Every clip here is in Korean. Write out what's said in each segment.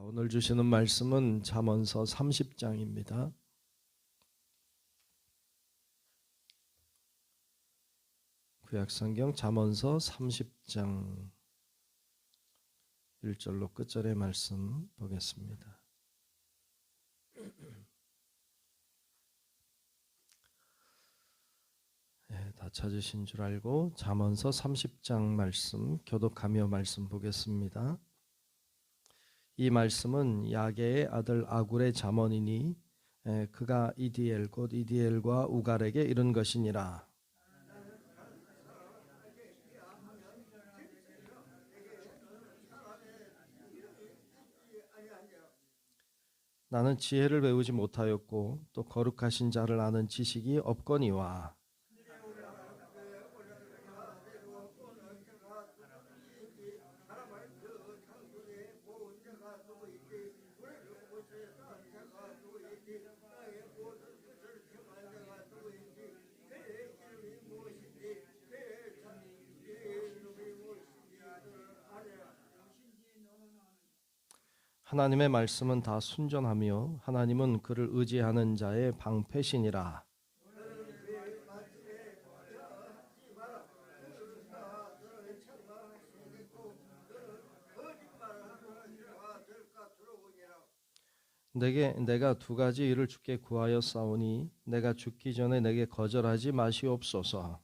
오늘 주시는 말씀은 잠언서 30장입니다. 구약성경 잠언서 30장 1절로 끝절의 말씀 보겠습니다. 다 찾으신 줄 알고 잠언서 30장 말씀 교독하며 말씀 보겠습니다. 이 말씀은 야게의 아들 아굴의 잠언이니 그가 이디엘 곧 이디엘과 우갈에게 이른 것이니라. 나는 지혜를 배우지 못하였고 또 거룩하신 자를 아는 지식이 없거니와 하나님의 말씀은 다 순전하며 하나님은 그를 의지하는 자의 방패시니라. 내가 두 가지 일을 주께 구하였사오니 내가 죽기 전에 내게 거절하지 마시옵소서.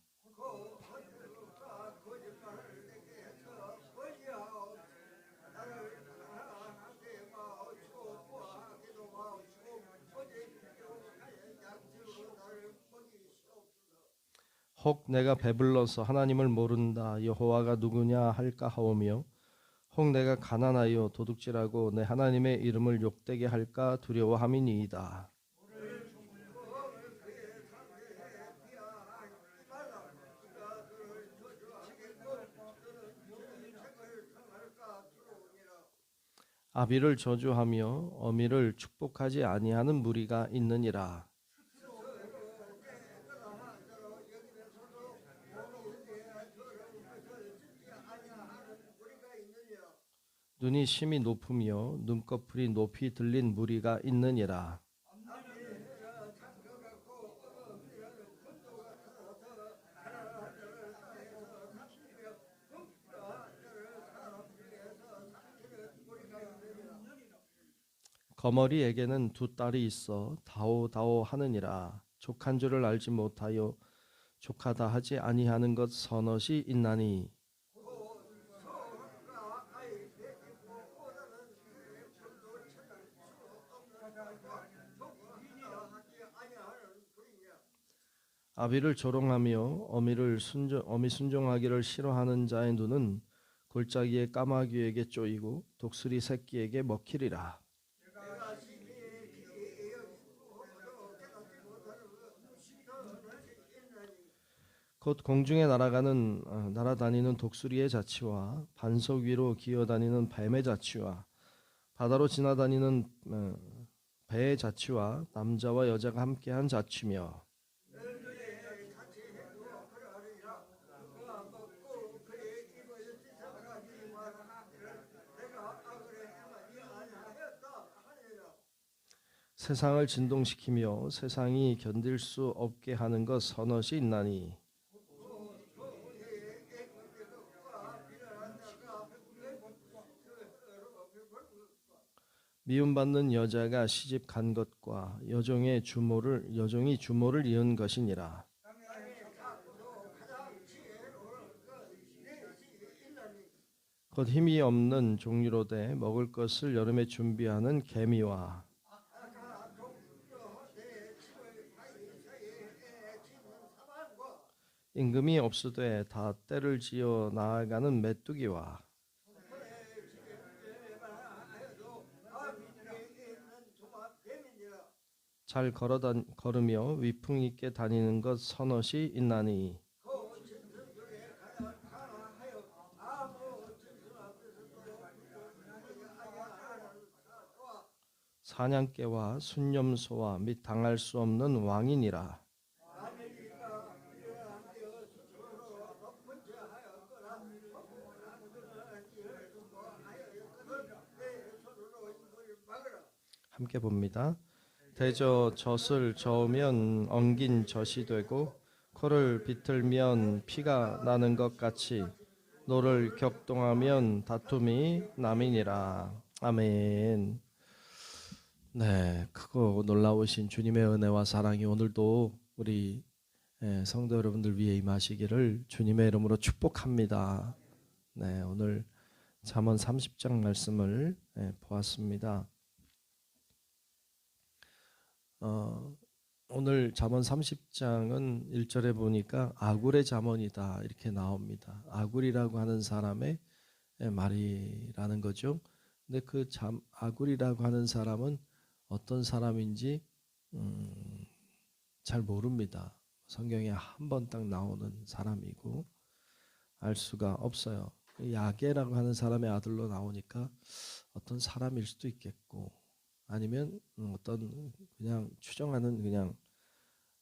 혹 내가 배불러서 하나님을 모른다 여호와가 누구냐 할까 하오며 혹 내가 가난하여 도둑질하고 내 하나님의 이름을 욕되게 할까 두려워함이니이다. 아비를 저주하며 어미를 축복하지 아니하는 무리가 있느니라. 눈이 심히 높으며 눈꺼풀이 높이 들린 무리가 있느니라. 거머리에게는 두 딸이 있어 다오다오 하느니라. 족한 줄을 알지 못하여 족하다 하지 아니하는 것 서넛이 있나니 아비를 조롱하며 어미 순종하기를 싫어하는 자의 눈은 골짜기의 까마귀에게 쪼이고 독수리 새끼에게 먹히리라. 곧 공중에 날아다니는 독수리의 자치와 반석 위로 기어다니는 뱀의 자치와 바다로 지나다니는 배의 자치와 남자와 여자가 함께한 자치며 세상을 진동시키며 세상이 견딜 수 없게 하는 것 서넛이 있나니 미움받는 여자가 시집 간 것과 여종이 주모를 이은 것이니라. 곧 힘이 없는 종류로되 먹을 것을 여름에 준비하는 개미와 임금이 없으되 다 때를 지어 나아가는 메뚜기와 잘 걸으며 위풍 있게 다니는 것 서넛이 있나니 사냥개와 순념소와 및 당할 수 없는 왕이니라. 함께 봅니다. 대저 젖을 저으면 엉긴 젖이 되고 코를 비틀면 피가 나는 것 같이 노를 격동하면 다툼이 남이니라. 아멘. 네, 크고 놀라우신 주님의 은혜와 사랑이 오늘도 우리 성도 여러분들 위해 임하시기를 주님의 이름으로 축복합니다. 네, 오늘 잠언 30장 말씀을 보았습니다. 오늘 잠언 30장은 1절에 보니까 아굴의 잠언이다 이렇게 나옵니다. 아굴이라고 하는 사람의 말이라는 거죠. 근데 그 아굴이라고 하는 사람은 어떤 사람인지 잘 모릅니다. 성경에 한 번 딱 나오는 사람이고 알 수가 없어요. 야게라고 하는 사람의 아들로 나오니까 어떤 사람일 수도 있겠고 아니면 어떤 그냥 추정하는 그냥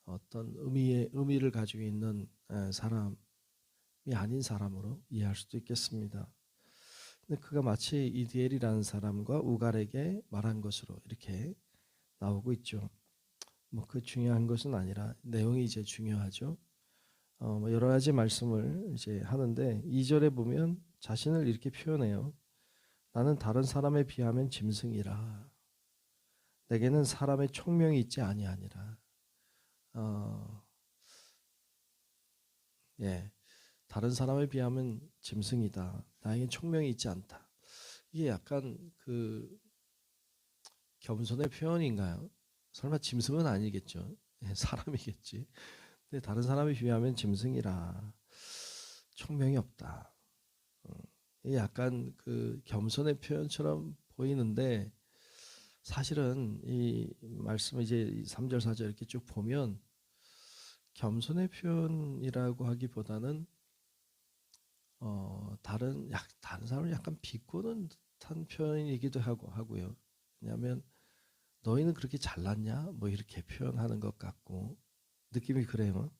어떤 의미를 가지고 있는 사람이 아닌 사람으로 이해할 수도 있겠습니다. 근데 그가 마치 이디엘이라는 사람과 우갈에게 말한 것으로 이렇게 나오고 있죠. 뭐 그 중요한 것은 아니라 내용이 이제 중요하죠. 뭐 여러 가지 말씀을 이제 하는데 2절에 보면 자신을 이렇게 표현해요. 나는 다른 사람에 비하면 짐승이라. 내게는 사람의 총명이 있지 아니하니라. 다른 사람에 비하면 짐승이다. 나에겐 총명이 있지 않다. 이게 약간 그 겸손의 표현인가요? 설마 짐승은 아니겠죠. 사람이겠지. 근데 다른 사람에 비하면 짐승이라. 총명이 없다. 이게 약간 그 겸손의 표현처럼 보이는데 사실은 이 말씀을 이제 3절 4절 이렇게 쭉 보면 겸손의 표현이라고 하기보다는 다른 사람을 약간 비꼬는 듯한 표현이기도 하고요. 왜냐하면 너희는 그렇게 잘났냐? 뭐 이렇게 표현하는 것 같고 느낌이 그래요.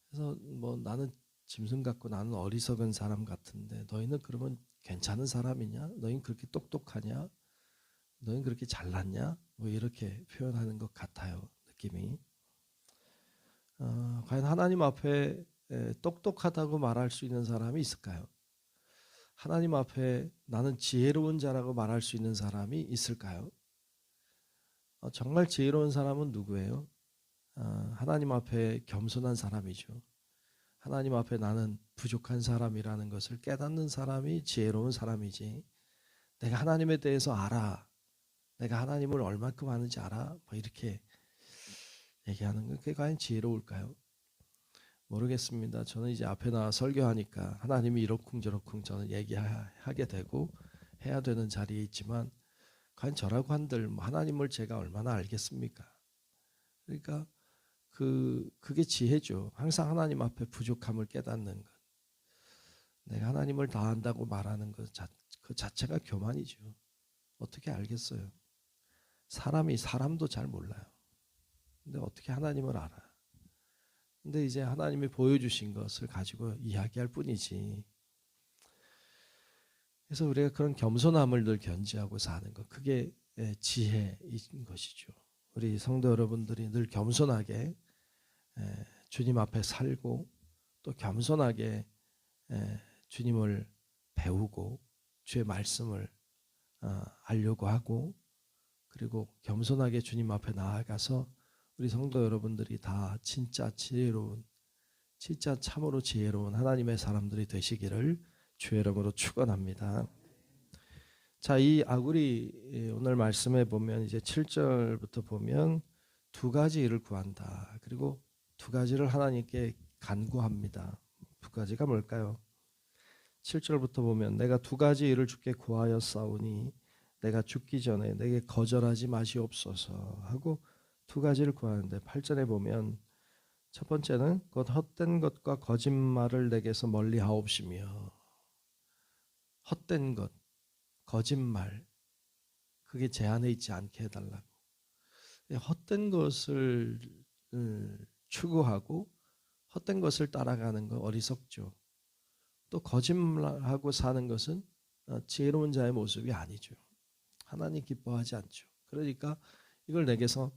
그래서 뭐 나는 짐승 같고 나는 어리석은 사람 같은데 너희는 그러면 괜찮은 사람이냐? 너희는 그렇게 똑똑하냐? 너희는 그렇게 잘났냐? 뭐 이렇게 표현하는 것 같아요. 느낌이. 과연 하나님 앞에 똑똑하다고 말할 수 있는 사람이 있을까요? 하나님 앞에 나는 지혜로운 자라고 말할 수 있는 사람이 있을까요? 정말 지혜로운 사람은 누구예요? 하나님 앞에 겸손한 사람이죠. 하나님 앞에 나는 부족한 사람이라는 것을 깨닫는 사람이 지혜로운 사람이지. 내가 하나님에 대해서 알아. 내가 하나님을 얼마큼 아는지 알아. 뭐 이렇게 얘기하는 건 그게 과연 지혜로울까요? 모르겠습니다. 저는 이제 앞에 나와 설교하니까 하나님이 이러쿵저러쿵 저는 얘기하게 되고 해야 되는 자리에 있지만 과연 저라고 한들 하나님을 제가 얼마나 알겠습니까? 그러니까 그게 지혜죠. 항상 하나님 앞에 부족함을 깨닫는 것. 내가 하나님을 다 안다고 말하는 것 그 자체가 교만이죠. 어떻게 알겠어요? 사람도 잘 몰라요. 근데 어떻게 하나님을 알아? 근데 이제 하나님이 보여주신 것을 가지고 이야기할 뿐이지. 그래서 우리가 그런 겸손함을 늘 견지하고 사는 것, 그게 지혜인 것이죠. 우리 성도 여러분들이 늘 겸손하게 주님 앞에 살고 또 겸손하게 주님을 배우고 주의 말씀을 알려고 하고 그리고 겸손하게 주님 앞에 나아가서 우리 성도 여러분들이 다 진짜 참으로 지혜로운 하나님의 사람들이 되시기를 주의 이름으로 축원합니다. 자, 이 아굴이 오늘 말씀에 보면 이제 7절부터 보면 두 가지 일을 구한다. 그리고 두 가지를 하나님께 간구합니다. 두 가지가 뭘까요? 7절부터 보면 내가 두 가지 일을 주께 구하였사오니 내가 죽기 전에 내게 거절하지 마시옵소서 하고 두 가지를 구하는데 8절에 보면 첫 번째는 곧 헛된 것과 거짓말을 내게서 멀리 하옵시며 헛된 것, 거짓말 그게 제 안에 있지 않게 해달라고. 헛된 것을 추구하고 헛된 것을 따라가는 거 어리석죠. 또 거짓말하고 사는 것은 지혜로운 자의 모습이 아니죠. 하나님 기뻐하지 않죠. 그러니까 이걸 내게서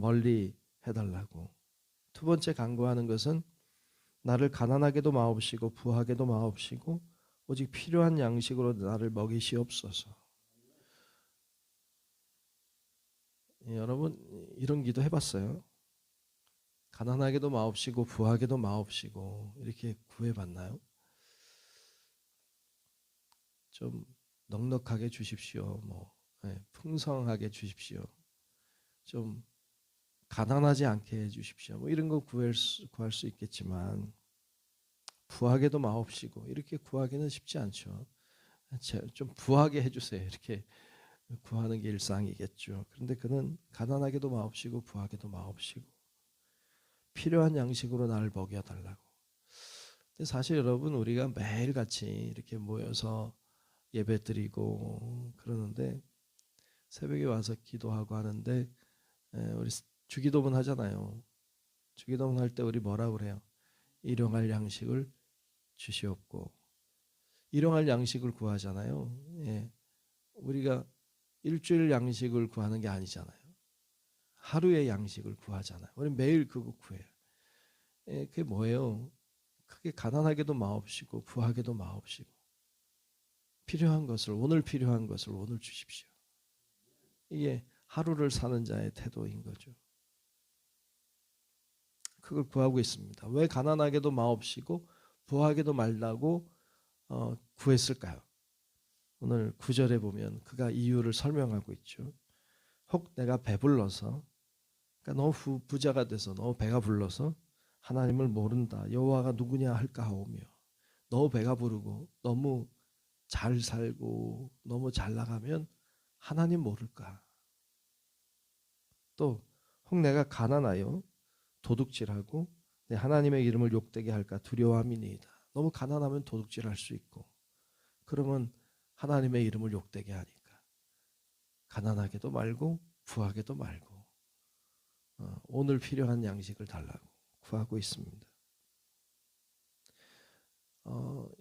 멀리 해달라고. 두 번째 간구하는 것은 나를 가난하게도 마옵시고 부하게도 마옵시고 오직 필요한 양식으로 나를 먹이시옵소서. 여러분 이런 기도 해봤어요? 가난하게도 마옵시고 부하게도 마옵시고 이렇게 구해봤나요? 좀 넉넉하게 주십시오. 풍성하게 주십시오. 좀 가난하지 않게 해주십시오. 이런 거 구할 수 있겠지만 부하게도 마옵시고 이렇게 구하기는 쉽지 않죠. 좀 부하게 해주세요. 이렇게 구하는 게 일상이겠죠. 그런데 그는 가난하게도 마옵시고 부하게도 마옵시고 필요한 양식으로 나를 먹여달라고. 근데 사실 여러분 우리가 매일같이 이렇게 모여서 예배 드리고 그러는데 새벽에 와서 기도하고 하는데 우리 주기도문 하잖아요. 주기도문 할 때 우리 뭐라 그래요? 일용할 양식을 주시옵고 일용할 양식을 구하잖아요. 예. 우리가 일주일 양식을 구하는 게 아니잖아요. 하루의 양식을 구하잖아요. 우리 매일 그거 구해요. 예, 그게 뭐예요? 크게 가난하게도 마옵시고 부하게도 마옵시고 필요한 것을 오늘 필요한 것을 오늘 주십시오. 이게 하루를 사는 자의 태도인 거죠. 그걸 구하고 있습니다. 왜 가난하게도 마옵시고 부하게도 말라고 구했을까요? 오늘 9절에 보면 그가 이유를 설명하고 있죠. 혹 내가 배불러서 그러니까 너무 부자가 돼서 너무 배가 불러서 하나님을 모른다. 여호와가 누구냐 할까 하오며 너무 배가 부르고 너무 잘 살고 너무 잘 나가면 하나님 모를까. 또 혹 내가 가난하여 도둑질하고 내 하나님의 이름을 욕되게 할까 두려워함이니이다. 너무 가난하면 도둑질할 수 있고 그러면 하나님의 이름을 욕되게 하니까 가난하게도 말고 부하게도 말고 오늘 필요한 양식을 달라고 구하고 있습니다.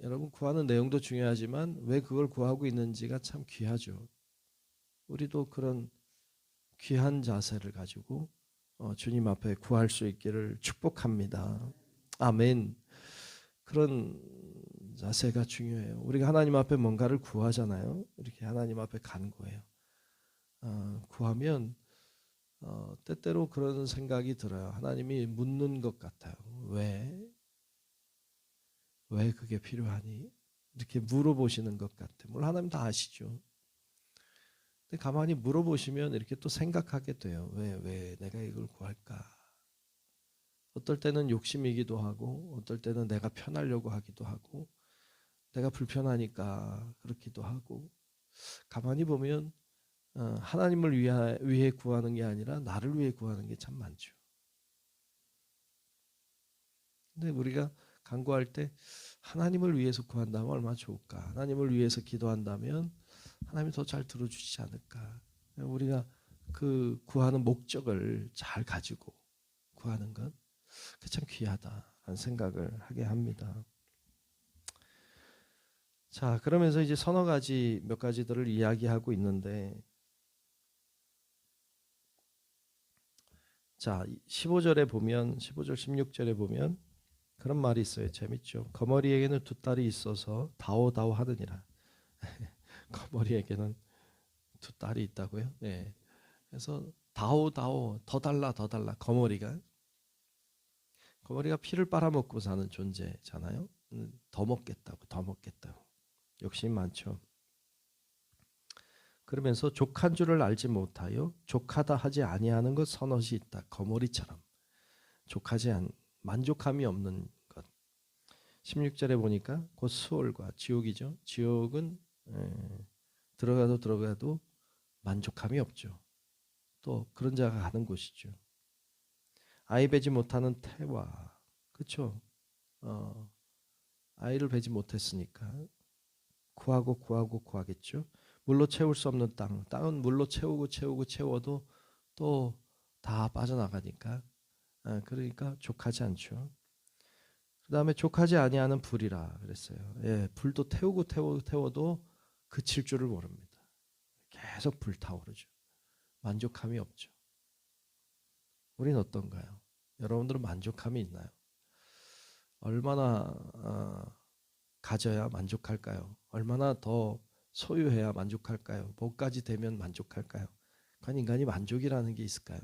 여러분 구하는 내용도 중요하지만 왜 그걸 구하고 있는지가 참 귀하죠. 우리도 그런 귀한 자세를 가지고 주님 앞에 구할 수 있기를 축복합니다. 아멘. 그런 자세가 중요해요. 우리가 하나님 앞에 뭔가를 구하잖아요. 이렇게 하나님 앞에 간구해요. 구하면 때때로 그런 생각이 들어요. 하나님이 묻는 것 같아요. 왜 그게 필요하니? 이렇게 물어보시는 것 같아요. 물론 하나님 다 아시죠. 근데 가만히 물어보시면 이렇게 또 생각하게 돼요. 왜 내가 이걸 구할까? 어떨 때는 욕심이기도 하고 어떨 때는 내가 편하려고 하기도 하고 내가 불편하니까 그렇기도 하고 가만히 보면 하나님을 위해 구하는 게 아니라 나를 위해 구하는 게 참 많죠. 근데 우리가 간구할 때 하나님을 위해서 구한다면 얼마나 좋을까? 하나님을 위해서 기도한다면 하나님이 더 잘 들어주시지 않을까? 우리가 그 구하는 목적을 잘 가지고 구하는 건 그게 참 귀하다라는 생각을 하게 합니다. 자, 그러면서 이제 몇 가지들을 이야기하고 있는데 자, 15절 16절에 보면 그런 말이 있어요. 재밌죠. 거머리에게는 두 딸이 있어서 다오다오 하느니라. 거머리에게는 두 딸이 있다고요? 네. 그래서 다오다오 더 달라 거머리가 피를 빨아먹고 사는 존재잖아요. 더 먹겠다고 욕심 많죠. 그러면서 족한 줄을 알지 못하여 족하다 하지 아니하는 것 서넛이 있다. 거머리처럼 만족함이 없는 것. 16절에 보니까 곧 수월과 지옥이죠. 지옥은 들어가도 만족함이 없죠. 또 그런 자가 가는 곳이죠. 아이 배지 못하는 태와 그렇죠. 아이를 배지 못했으니까 구하겠죠. 물로 채울 수 없는 땅은 물로 채워도 또 다 빠져나가니까 그러니까 족하지 않죠. 그 다음에 족하지 아니하는 불이라 그랬어요. 예, 불도 태워도 그칠 줄을 모릅니다. 계속 불타오르죠. 만족함이 없죠. 우린 어떤가요? 여러분들은 만족함이 있나요? 얼마나 가져야 만족할까요? 얼마나 더 소유해야 만족할까요? 뭐까지 되면 만족할까요? 과연 인간이 만족이라는 게 있을까요?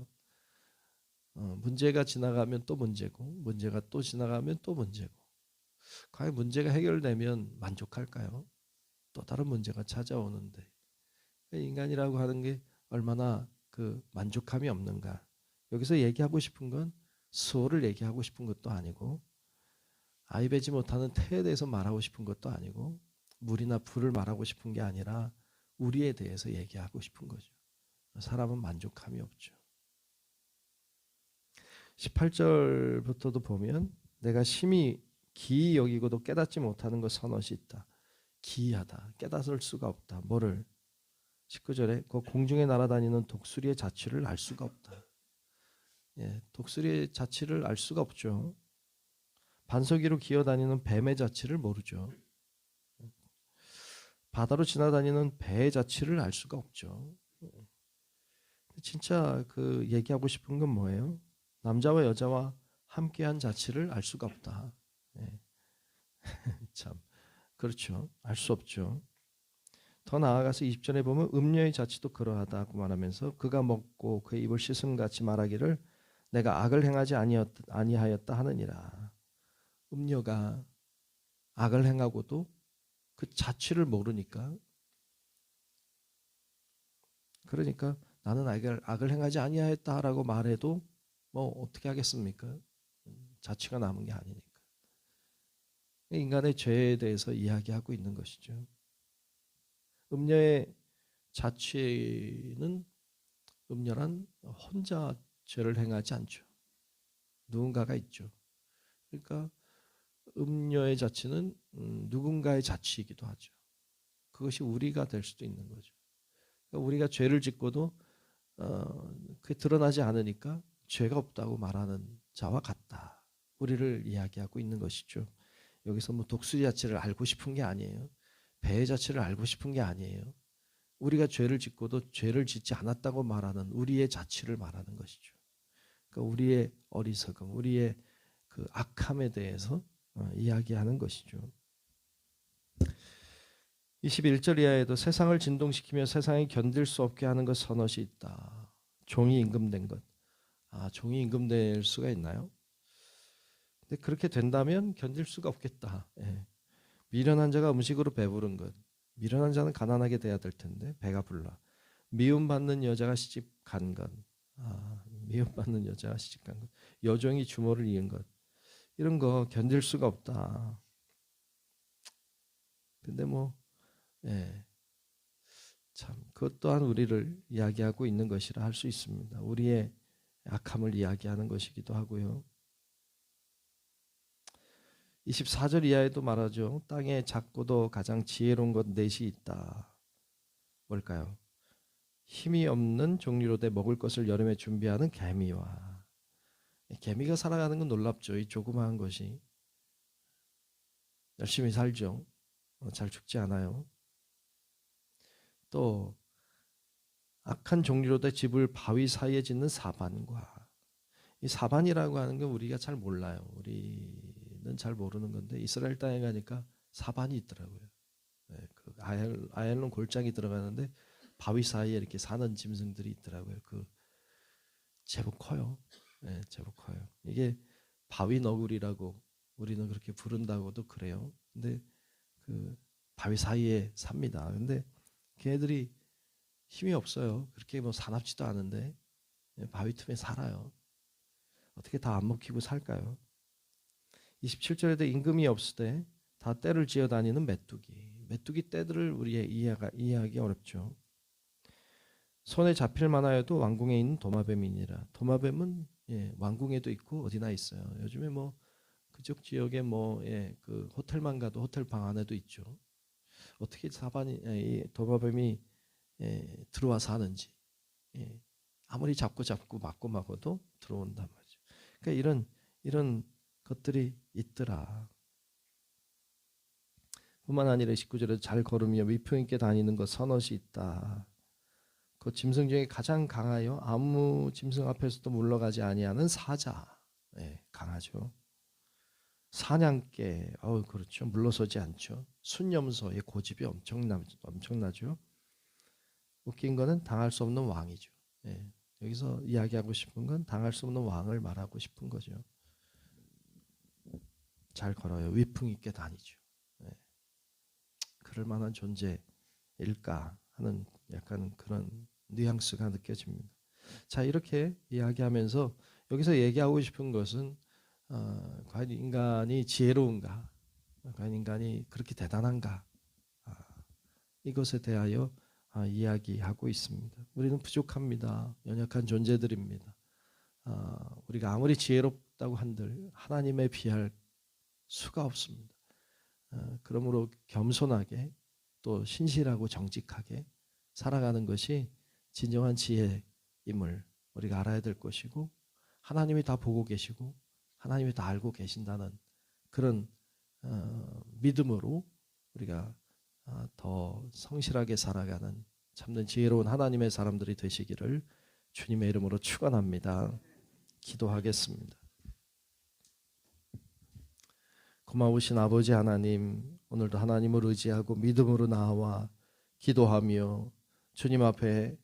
문제가 지나가면 또 문제고, 문제가 또 지나가면 또 문제고, 과연 문제가 해결되면 만족할까요? 또 다른 문제가 찾아오는데, 인간이라고 하는 게 얼마나 그 만족함이 없는가. 여기서 얘기하고 싶은 건 수호를 얘기하고 싶은 것도 아니고, 아이 배지 못하는 태에 대해서 말하고 싶은 것도 아니고, 물이나 불을 말하고 싶은 게 아니라 우리에 대해서 얘기하고 싶은 거죠. 사람은 만족함이 없죠. 18절부터도 보면 내가 심히 기이 여기고도 깨닫지 못하는 것 서넛이 있다. 기이하다. 깨닫을 수가 없다. 뭐를? 19절에 그 공중에 날아다니는 독수리의 자취를 알 수가 없다. 예, 독수리의 자취를 알 수가 없죠. 반석 위로 기어다니는 뱀의 자취를 모르죠. 바다로 지나다니는 배의 자취를 알 수가 없죠. 진짜 그 얘기하고 싶은 건 뭐예요? 남자와 여자와 함께한 자취를 알 수가 없다. 예. 참 그렇죠. 알 수 없죠. 더 나아가서 20절에 보면 음녀의 자취도 그러하다고 말하면서 그가 먹고 그의 입을 씻음 같이 말하기를 내가 악을 행하지 아니하였다 하느니라. 음녀가 악을 행하고도 그 자취를 모르니까, 그러니까 나는 악을 행하지 아니하였다라고 말해도 뭐 어떻게 하겠습니까? 자취가 남은 게 아니니까. 인간의 죄에 대해서 이야기하고 있는 것이죠. 음녀의 자취는 음녀란 혼자 죄를 행하지 않죠. 누군가가 있죠. 그러니까 음녀의 자취는 누군가의 자취이기도 하죠. 그것이 우리가 될 수도 있는 거죠. 그러니까 우리가 죄를 짓고도 그게 드러나지 않으니까 죄가 없다고 말하는 자와 같다. 우리를 이야기하고 있는 것이죠. 여기서 뭐 독수리 자취를 알고 싶은 게 아니에요. 배의 자취를 알고 싶은 게 아니에요. 우리가 죄를 짓고도 죄를 짓지 않았다고 말하는 우리의 자취를 말하는 것이죠. 그러니까 우리의 어리석음, 우리의 그 악함에 대해서 이야기하는 것이죠. 21절 이하에도 세상을 진동시키며 세상이 견딜 수 없게 하는 것 서넛이 있다. 종이 임금된 것. 종이 임금될 수가 있나요? 근데 그렇게 된다면 견딜 수가 없겠다. 예. 미련한 자가 음식으로 배부른 것. 미련한 자는 가난하게 돼야 될 텐데 배가 불러. 미움받는 여자가 시집 간 것. 미움받는 여자가 시집 간 것. 여종이 주모를 이은 것. 이런 거 견딜 수가 없다. 근데 뭐 예. 참 그것 또한 우리를 이야기하고 있는 것이라 할 수 있습니다. 우리의 악함을 이야기하는 것이기도 하고요. 24절 이하에도 말하죠. 땅에 작고도 가장 지혜로운 것 넷이 있다. 뭘까요? 힘이 없는 종류로 돼 먹을 것을 여름에 준비하는 개미와, 개미가 살아가는 건 놀랍죠. 이 조그마한 것이 열심히 살죠. 잘 죽지 않아요. 또 악한 종류로 돼 집을 바위 사이에 짓는 사반과, 이 사반이라고 하는 건 우리가 잘 몰라요. 우리는 잘 모르는 건데 이스라엘 땅에 가니까 사반이 있더라고요. 네, 그 아얄론 골짜기 들어가는데 바위 사이에 이렇게 사는 짐승들이 있더라고요. 그 제법 커요. 네, 제법 커요. 이게 바위 너구리라고 우리는 그렇게 부른다고도 그래요. 근데 그 바위 사이에 삽니다. 근데 걔네들이 힘이 없어요. 그렇게 뭐 사납지도 않은데 바위 틈에 살아요. 어떻게 다 안 먹히고 살까요? 27절에도 임금이 없을 때 다 떼를 지어 다니는 메뚜기 떼들을 우리 이해하기 어렵죠. 손에 잡힐 만하여도 왕궁에 있는 도마뱀이니라. 도마뱀은 왕궁에도 있고 어디나 있어요. 요즘에 뭐 그쪽 지역에 그 호텔만 가도 호텔 방 안에도 있죠. 어떻게 이 도마뱀이 들어와서 하는지, 아무리 잡고 막고도 들어온단 말이죠. 그러니까 이런 것들이 있더라. 뿐만 아니라 19절에 잘 걸으며 위풍 있게 다니는 것 서넛이 있다. 그 짐승 중에 가장 강하여 아무 짐승 앞에서도 물러가지 아니하는 사자. 네, 강하죠. 사냥개, 그렇죠. 물러서지 않죠. 순념소의 고집이 엄청나죠. 웃긴 거는 당할 수 없는 왕이죠. 네, 여기서 이야기하고 싶은 건 당할 수 없는 왕을 말하고 싶은 거죠. 잘 걸어요. 위풍 있게 다니죠. 네. 그럴 만한 존재일까 하는 약간 그런 뉘앙스가 느껴집니다. 자, 이렇게 이야기하면서 여기서 얘기하고 싶은 것은 과연 인간이 지혜로운가? 과연 인간이 그렇게 대단한가? 이것에 대하여 이야기하고 있습니다. 우리는 부족합니다. 연약한 존재들입니다. 우리가 아무리 지혜롭다고 한들 하나님에 비할 수가 없습니다. 그러므로 겸손하게 또 신실하고 정직하게 살아가는 것이 진정한 지혜임을 우리가 알아야 될 것이고, 하나님이 다 보고 계시고 하나님이 다 알고 계신다는 그런 믿음으로 우리가 더 성실하게 살아가는 참된 지혜로운 하나님의 사람들이 되시기를 주님의 이름으로 축원합니다. 기도하겠습니다. 고마우신 아버지 하나님, 오늘도 하나님을 의지하고 믿음으로 나와 기도하며 주님 앞에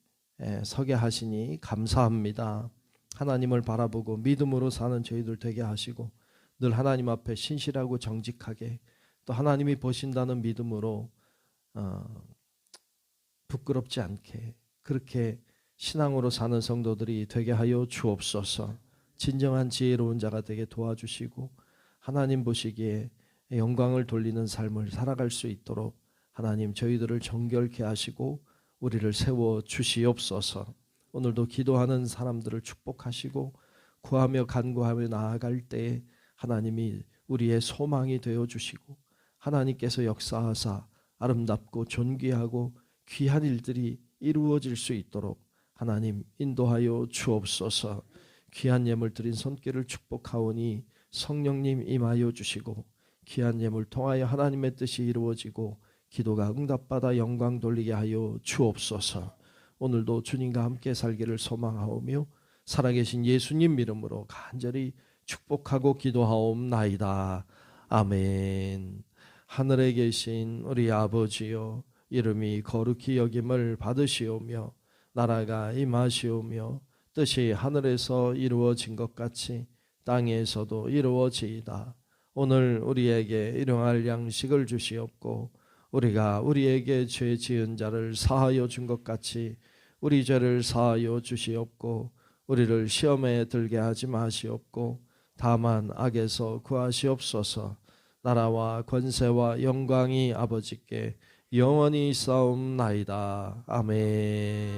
서게 하시니 감사합니다. 하나님을 바라보고 믿음으로 사는 저희들 되게 하시고, 늘 하나님 앞에 신실하고 정직하게 또 하나님이 보신다는 믿음으로 부끄럽지 않게 그렇게 신앙으로 사는 성도들이 되게 하여 주옵소서. 진정한 지혜로운 자가 되게 도와주시고 하나님 보시기에 영광을 돌리는 삶을 살아갈 수 있도록 하나님 저희들을 정결케 하시고 우리를 세워 주시옵소서. 오늘도 기도하는 사람들을 축복하시고 구하며 간구하며 나아갈 때에 하나님이 우리의 소망이 되어 주시고 하나님께서 역사하사 아름답고 존귀하고 귀한 일들이 이루어질 수 있도록 하나님 인도하여 주옵소서. 귀한 예물 드린 손길을 축복하오니 성령님 임하여 주시고 귀한 예물 통하여 하나님의 뜻이 이루어지고 기도가 응답받아 영광 돌리게 하여 주옵소서. 오늘도 주님과 함께 살기를 소망하오며 살아계신 예수님 이름으로 간절히 축복하고 기도하옵나이다. 아멘. 하늘에 계신 우리 아버지여, 이름이 거룩히 여김을 받으시오며 나라가 임하시오며 뜻이 하늘에서 이루어진 것 같이 땅에서도 이루어지이다. 오늘 우리에게 일용할 양식을 주시옵고 우리가 우리에게 죄 지은 자를 사하여 준 것 같이 우리 죄를 사하여 주시옵고 우리를 시험에 들게 하지 마시옵고 다만 악에서 구하시옵소서. 나라와 권세와 영광이 아버지께 영원히 싸움나이다. 아멘.